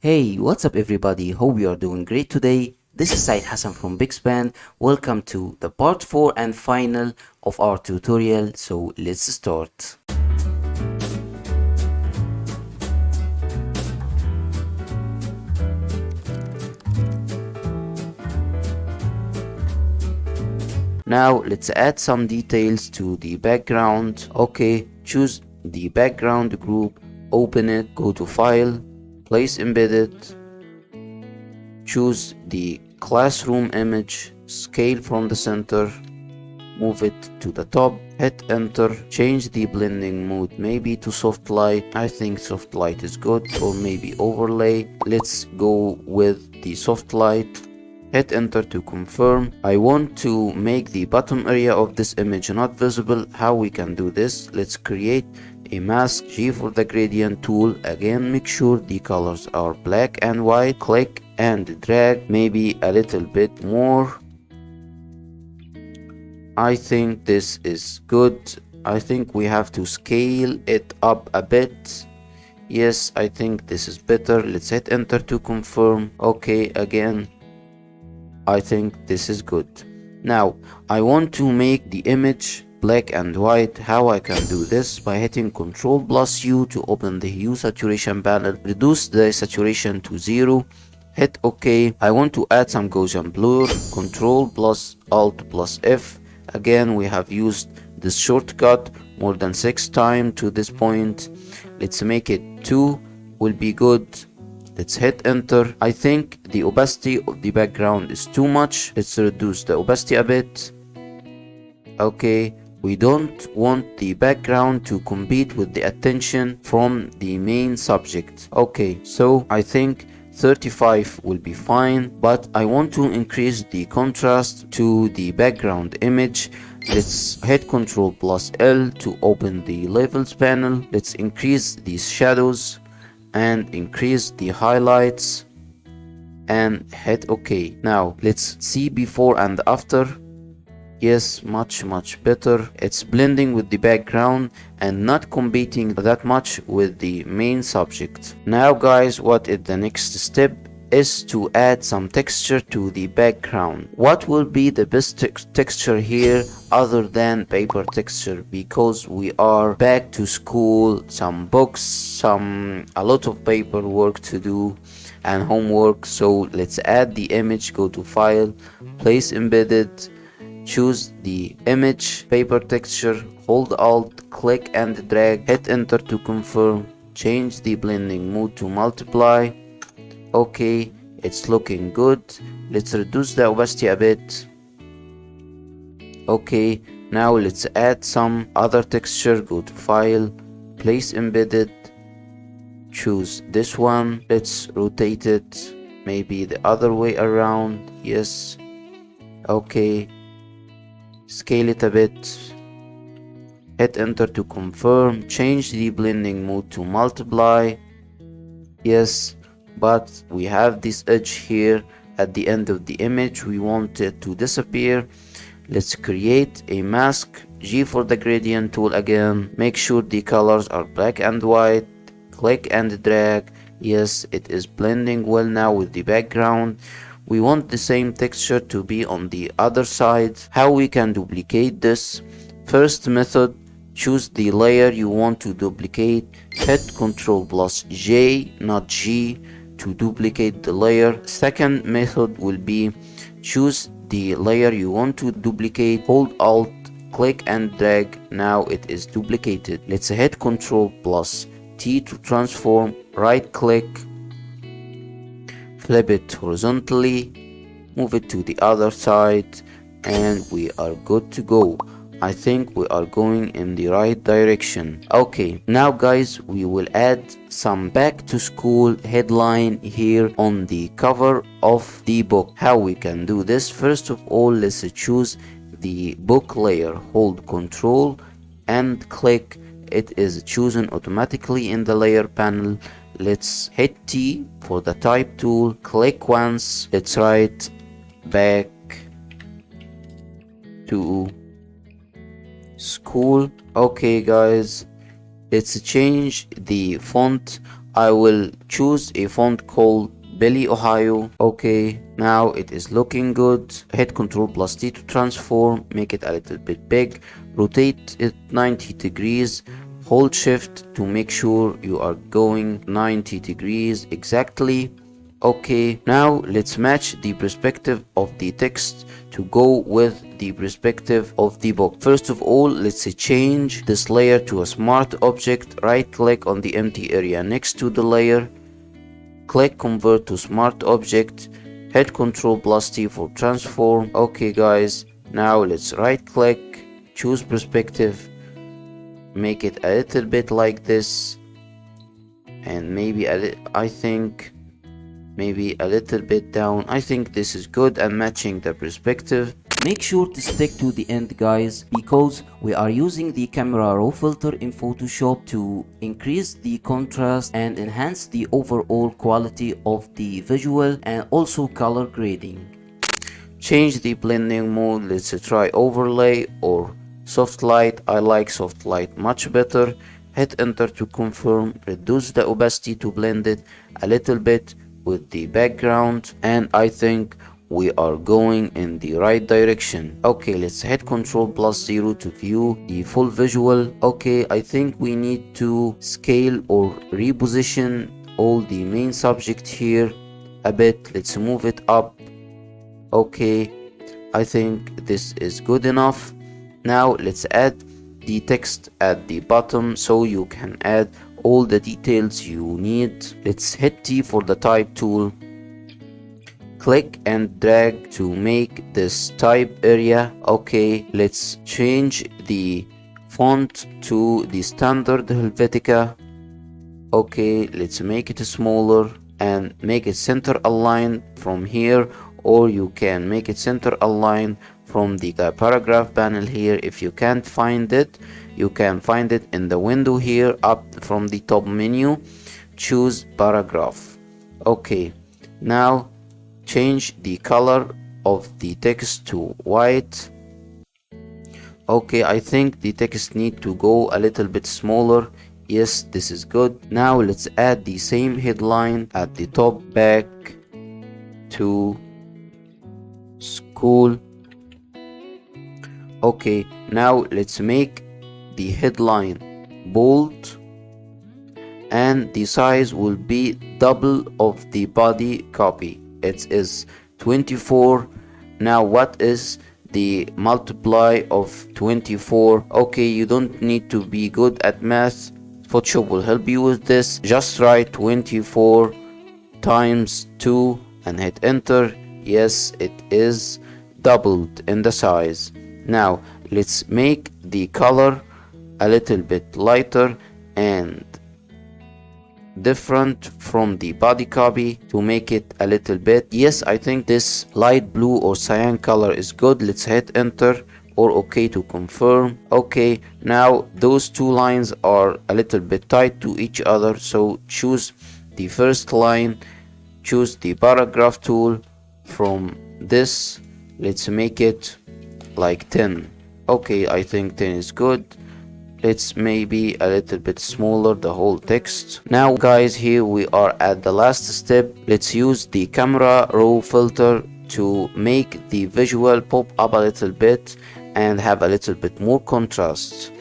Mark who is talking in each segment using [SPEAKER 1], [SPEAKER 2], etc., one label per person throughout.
[SPEAKER 1] Hey, what's up everybody? Hope you are doing great today. This is Hassan from Bixpan. Welcome to the part 4 and final of our tutorial. So let's start. Now let's add some details to the background. Okay, choose the background group, open it, go to file, place embedded, choose the classroom image, scale from the center, move it to the top, hit enter, change the blending mode maybe to soft light. I think soft light is good, or maybe overlay. Let's go with the soft light. Hit enter to confirm. I want to make the bottom area of this image not visible. How we can do this? Let's create a mask. G for the gradient tool. Again, make sure the colors are black and white. Click and drag maybe a little bit more. I think this is good. I think we have to scale it up a bit. Yes, I think this is better. Let's hit enter to confirm. Okay, again, I think this is good. Now, I want to make the image black and white. How I can do this? By hitting Ctrl plus U to open the hue saturation panel. Reduce the saturation to 0. Hit OK. I want to add some Gaussian blur. Ctrl plus Alt plus F. Again, we have used this shortcut more than 6 times to this point. Let's make it 2 will be good. Let's hit enter. I think the opacity of the background is too much. Let's reduce the opacity a bit. Okay, we don't want the background to compete with the attention from the main subject. Okay, so I think 35 will be fine, but I want to increase the contrast to the background image. Let's hit Ctrl plus L to open the levels panel. Let's increase these shadows and increase the highlights and hit OK. Now let's see before and after. Yes, much better. It's blending with the background and not competing that much with the main subject. Now guys, what is the next step? Is to add some texture to the background. What will be the best texture here other than paper texture, because we are back to school, some books, a lot of paperwork to do and homework. So let's add the image. Go to file, place embedded, choose the image, paper texture, hold Alt, click and drag, hit enter to confirm, change the blending mode to multiply. Okay, it's looking good. Let's reduce the opacity a bit. Okay, now let's add some other texture. Go to file, place embedded, choose this one. Let's rotate it maybe the other way around. Yes. Okay, scale it a bit, hit enter to confirm, change the blending mode to multiply. Yes, but we have this edge here at the end of the image. We want it to disappear. Let's create a mask. G for the gradient tool again. Make sure the colors are black and white. Click and drag. Yes, it is blending well now with the background. We want the same texture to be on the other side. How we can duplicate this? First method, choose the layer you want to duplicate. Hit Ctrl plus J, not G, to duplicate the layer. Second method will be choose the layer you want to duplicate, hold Alt, click and drag. Now it is duplicated. Let's hit Ctrl plus T to transform, right click, flip it horizontally, move it to the other side, and we are good to go. I think we are going in the right direction. Okay, now guys, we will add some back to school headline here on the cover of the book. How we can do this? First of all, let's choose the book layer, hold Ctrl and click. It is chosen automatically in the layer panel. Let's hit T for the type tool, click once. Let's write back to school. Okay guys, let's change the font I will choose a font called Billy Ohio. Okay, now it is looking good. Hit Ctrl plus T to transform, make it a little bit big, rotate it 90 degrees, hold shift to make sure you are going 90 degrees exactly. Okay, now let's match the perspective of the text to go with the perspective of the book. First of all, let's change this layer to a smart object. Right click on the empty area next to the layer, click convert to smart object, hit Ctrl plus T for transform. Okay guys, now let's right click, choose perspective, make it a little bit like this, and maybe I think maybe a little bit down. I think this is good and matching the perspective.
[SPEAKER 2] Make sure to stick to the end guys, because we are using the camera raw filter in Photoshop to increase the contrast and enhance the overall quality of the visual and also color grading.
[SPEAKER 1] Change the blending mode. Let's try overlay or soft light. I like soft light much better. Hit enter to confirm. Reduce the opacity to blend it a little bit with the background, and I think we are going in the right direction. Okay, let's hit Ctrl plus 0 to view the full visual. Okay, I think we need to scale or reposition all the main subject here a bit. Let's move it up. Okay, I think this is good enough. Now let's add the text at the bottom so you can add all the details you need. Let's hit T for the type tool, click and drag to make this type area. Okay, let's change the font to the standard Helvetica. Okay, let's make it smaller and make it center aligned from here, or you can make it center aligned from the paragraph panel here. If you can't find it, you can find it in the window here up from the top menu, choose paragraph. Okay, now change the color of the text to white. Okay, I think the text need to go a little bit smaller. Yes, this is good. Now let's add the same headline at the top, back to school. Okay, now let's make the headline bold, and the size will be double of the body copy. It is 24. Now what is the multiply of 24? Okay, you don't need to be good at math. Photoshop will help you with this. Just write 24 times 2 and hit enter. Yes, it is doubled in the size. Now let's make the color a little bit lighter and different from the body copy to make it a little bit. Yes, I think this light blue or cyan color is good. Let's hit enter or OK to confirm. Okay, now those two lines are a little bit tight to each other, so choose the first line, choose the paragraph tool. From this, let's make it like 10. Okay, I think 10 is good. Let's maybe a little bit smaller the whole text. Now guys, here we are at the last step. Let's use the camera raw filter to make the visual pop up a little bit and have a little bit more contrast.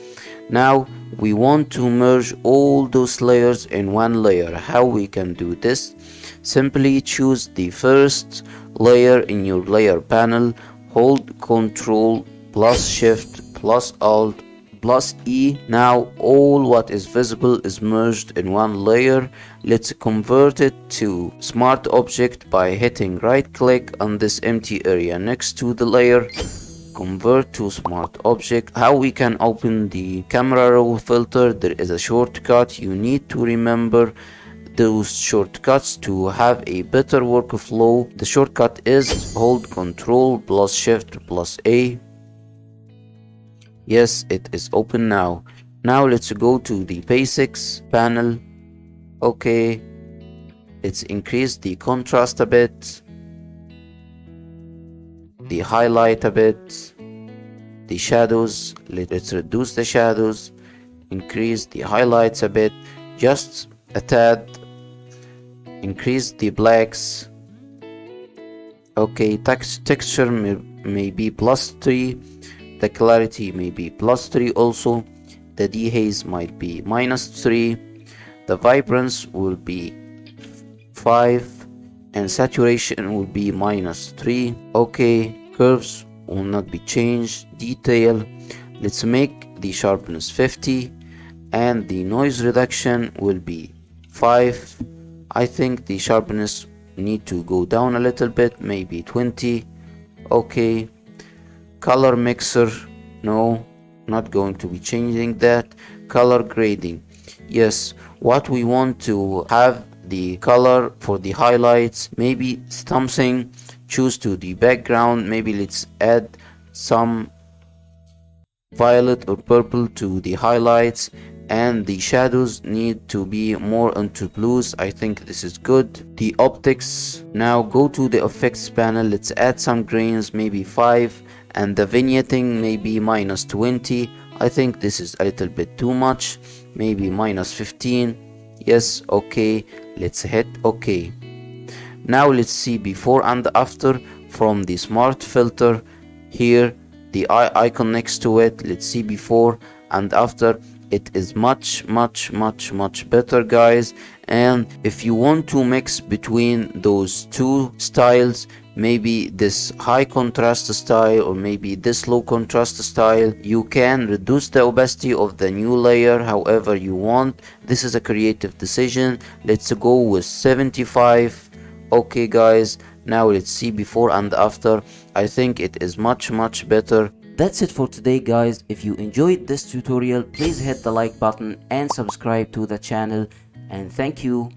[SPEAKER 1] Now we want to merge all those layers in one layer. How we can do this? Simply choose the first layer in your layer panel, hold Ctrl plus Shift plus Alt plus E. Now all what is visible is merged in one layer. Let's convert it to smart object by hitting right click on this empty area next to the layer, convert to smart object. How we can open the camera raw filter? There is a shortcut. You need to remember those shortcuts to have a better workflow. The shortcut is hold Ctrl plus Shift plus A. Yes, it is open now. Now let's go to the basics panel. Okay, let's increase the contrast a bit, the highlight a bit, the shadows. Let's reduce the shadows, increase the highlights a bit, just a tad. increase the blacks. Okay, texture may be +3, the clarity may be +3 also, the dehaze might be -3, the vibrance will be 5, and saturation will be -3. Okay, curves will not be changed. Detail, let's make the sharpness 50, and the noise reduction will be 5. I think the sharpness need to go down a little bit, maybe 20. Okay, color mixer, no, not going to be changing that. Color grading, yes, what we want to have the color for the highlights, maybe something, choose to the background, maybe let's add some violet or purple to the highlights, and the shadows need to be more into blues. I think this is good. The optics, now go to the effects panel, let's add some grains, maybe 5, and the vignetting maybe -20. I think this is a little bit too much, maybe -15. Yes, okay, let's hit OK. Now let's see before and after from the smart filter. Here the eye icon next to it, let's see before and after. It is much better, guys. And if you want to mix between those two styles, maybe this high contrast style or maybe this low contrast style, you can reduce the opacity of the new layer however you want. This is a creative decision. Let's go with 75. Okay guys, now let's see before and after. I think it is much better.
[SPEAKER 2] That's it for today, guys. If you enjoyed this tutorial, please hit the like button and subscribe to the channel, and thank you.